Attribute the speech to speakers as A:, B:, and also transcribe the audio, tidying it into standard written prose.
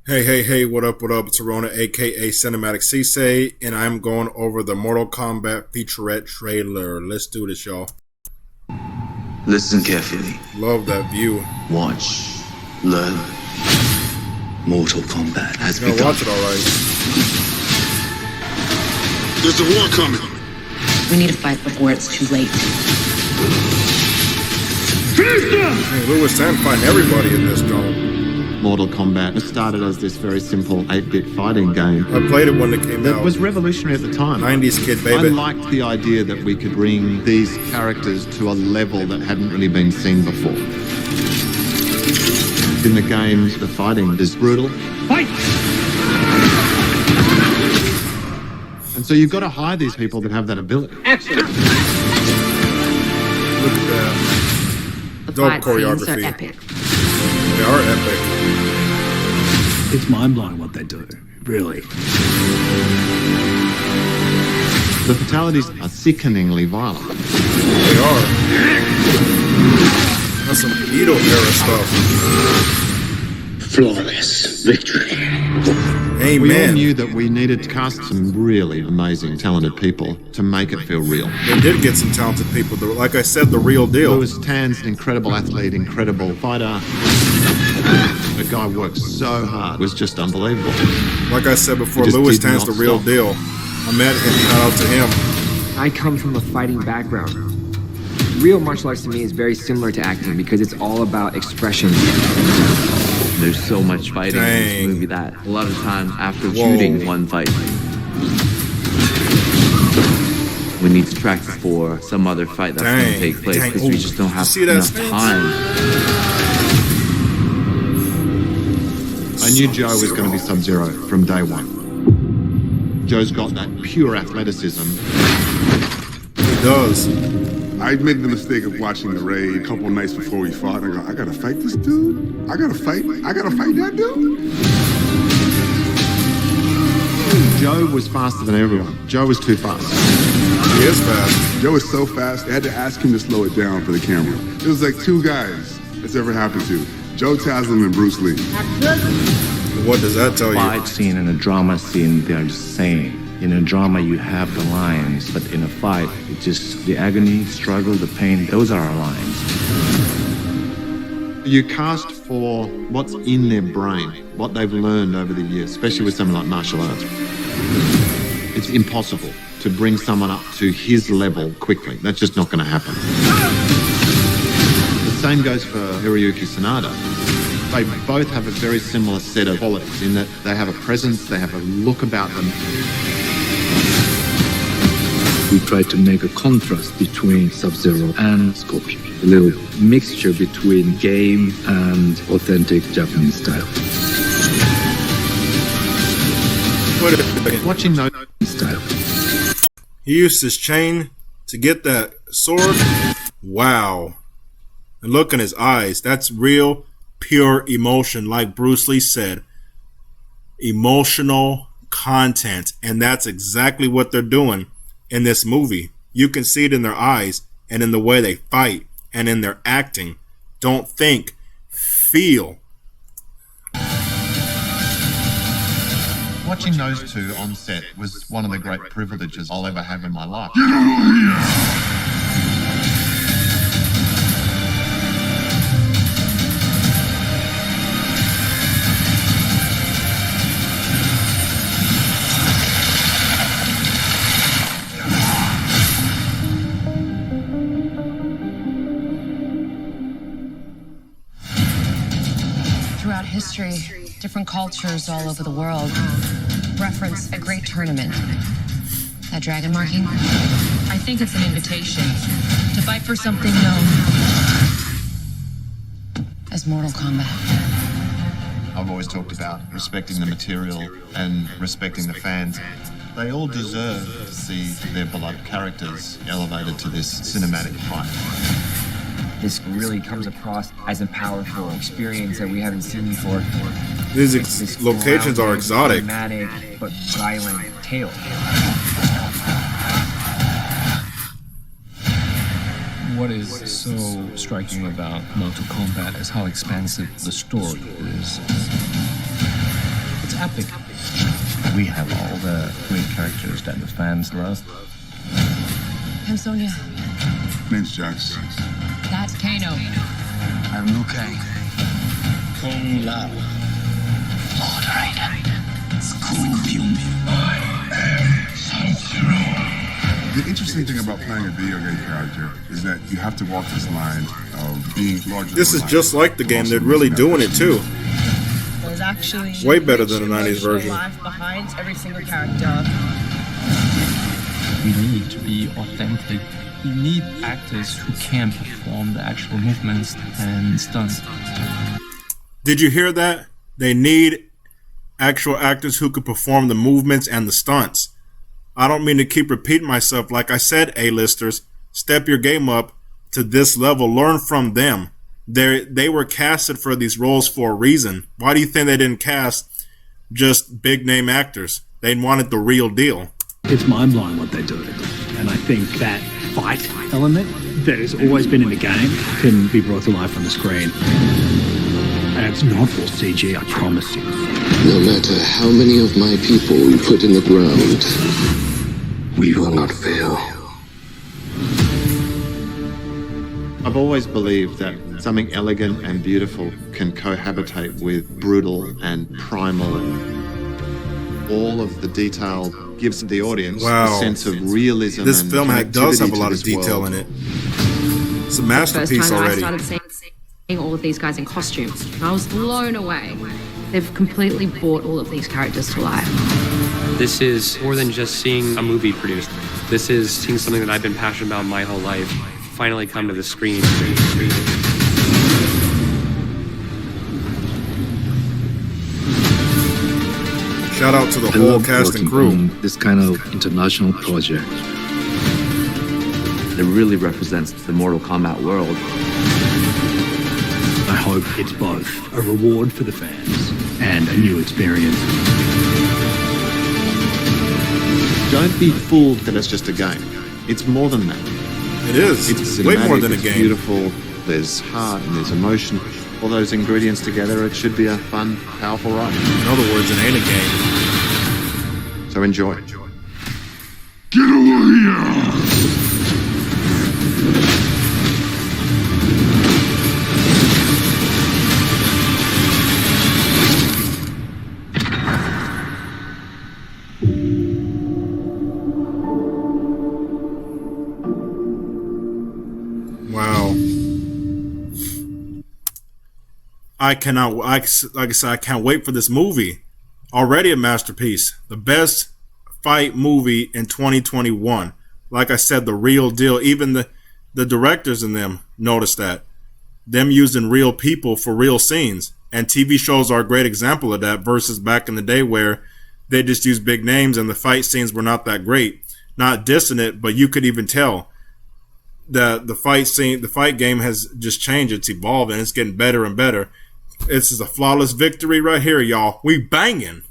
A: Hey, what up, It's Arona, aka Cinematic Cisse, and I'm going over the Mortal Kombat Featurette trailer. Let's do this, y'all.
B: Listen carefully.
A: Love that view.
B: Watch. Learn. Mortal Kombat has
A: begun. Watch it, alright.
C: There's a war coming.
D: We need to fight before it's too late.
A: Hey, Lewis Tan fighting everybody in this dome.
E: Mortal Kombat was started as this very simple 8-bit fighting game.
A: I played it when it came out.
E: It was revolutionary at the time.
A: 90s kid, baby.
E: I liked the idea that we could bring these characters to a level that hadn't really been seen before. In the games, the fighting is brutal. Fight! And so you've got to hire these people that have that ability.
D: Excellent.
A: Look at that.
D: The
A: Dope
D: fight
A: choreography.
D: scenes are epic.
A: They are epic.
F: It's mind-blowing what they do, really.
E: The fatalities are sickeningly violent.
A: They are. That's some Edo era stuff.
C: Flawless victory.
A: Amen.
E: We all knew that we needed to cast some really amazing, talented people to make it feel real.
A: They did get some talented people. Like I said, the real deal.
E: Lewis Tan's an incredible athlete, incredible fighter. The guy worked so hard. It was just unbelievable.
A: Like I said before, Lewis Tan's the real deal. I met him, shout out to him.
G: I come from a fighting background. Real martial arts to me is very similar to acting because it's all about expression.
H: There's so much fighting in this movie that a lot of times after shooting one fight, we need to practice for some other fight that's going to take place because we just don't have enough time.
E: I knew Joe was going to be Sub-Zero from day one. Joe's got that pure athleticism.
A: He does.
C: I made the mistake of watching The Raid a couple nights before we fought. And I go, I gotta fight this dude? I gotta fight that dude?
E: Joe was faster than everyone. Joe was too fast.
A: He is fast.
C: Joe is so fast, they had to ask him to slow it down for the camera. It was like two guys that's ever happened to. Joe Taslim and Bruce Lee.
A: What does that tell you?
I: Fight scene and a drama scene, they are the same. In a drama, you have the lines, but in a fight, it's just the agony, struggle, the pain, those are our lines.
E: You cast for what's in their brain, what they've learned over the years, especially with something like martial arts. It's impossible to bring someone up to his level quickly. That's just not going to happen. The same goes for Hiroyuki Sanada. They both have a very similar set of qualities in that they have a presence, they have a look about them.
F: We try to make a contrast between Sub-Zero and Scorpion. A little mixture between game and authentic Japanese style.
E: Watching those
F: style.
A: He used his chain to get that sword. Wow. And look in his eyes. That's real, pure emotion. Like Bruce Lee said, emotional content. And that's exactly what they're doing in this movie. You can see it in their eyes and in the way they fight and in their acting. Don't think, feel.
E: Watching those two on set was one of the great privileges I'll ever have in my life.
D: Throughout history, different cultures all over the world reference a great tournament. That dragon marking? I think it's an invitation to fight for something known as Mortal Kombat.
E: I've always talked about respecting the material and respecting the fans. They all deserve to see their beloved characters elevated to this cinematic height.
G: This really comes across as a powerful experience that we haven't seen before.
A: These locations are exotic.
G: Dramatic but violent tale.
J: What is so striking about Mortal Kombat is how expansive the story is. epic. We have all the great characters that the fans love.
D: I'm Sonia.
C: Name's Jax.
D: That's Kano.
K: I'm Liu Kang. Kung Lao. Lord Raiden. Scorpion. I am Sub-Zero.
C: The interesting thing about playing a video game character is that you have to walk this line of being larger.
A: This is just like the game. They're really doing it too.
L: There's actually
A: way better than the 90s version.
L: Life behind every single character.
J: We need to be authentic. We need actors who can perform the actual movements and stunts.
A: Did you hear that? They need actual actors who could perform the movements and the stunts. I don't mean to keep repeating myself. Like I said, A-listers, step your game up to this level. Learn from them. They were casted for these roles for a reason. Why do you think they didn't cast just big name actors? They wanted the real deal.
M: It's mind-blowing what they do. And I think that fight element that has always been in the game can be brought to life on the screen. And it's not all CG, I promise you.
N: No matter how many of my people we put in the ground, we will not fail.
E: I've always believed that something elegant and beautiful can cohabitate with brutal and primal. All of the detail gives the audience a sense of realism.
A: This
E: and
A: film does have a lot of detail
E: world.
A: in it. It's a masterpiece
O: First time
A: already.
O: I started seeing all of these guys in costumes, I was blown away. They've completely brought all of these characters to life.
P: This is more than just seeing a movie produced. This is seeing something that I've been passionate about my whole life finally come to the screen.
A: Shout out to the
F: I
A: whole
F: love
A: cast and
F: working
A: crew.
F: on this kind of international project.
H: It really represents the Mortal Kombat world.
M: I hope it's both a reward for the fans and a new experience.
E: Don't be fooled that it's just a game. It's more than that.
A: It is.
E: It's
A: way more
E: cinematic,
A: than a
E: it's
A: game.
E: beautiful. There's heart and there's emotion. All those ingredients together, it should be a fun, powerful ride.
A: In other words, it ain't a game.
E: So enjoy.
C: Get over here!
A: Wow. Like I said, I can't wait for this movie. Already a masterpiece. The best fight movie in 2021. Like I said, the real deal. Even the directors in them noticed that. Them using real people for real scenes. And TV shows are a great example of that versus back in the day where they just used big names and the fight scenes were not that great. Not dissing it, but you could even tell the fight scene, the fight game has just changed. It's evolved and it's getting better and better. This is a flawless victory right here, y'all. We banging.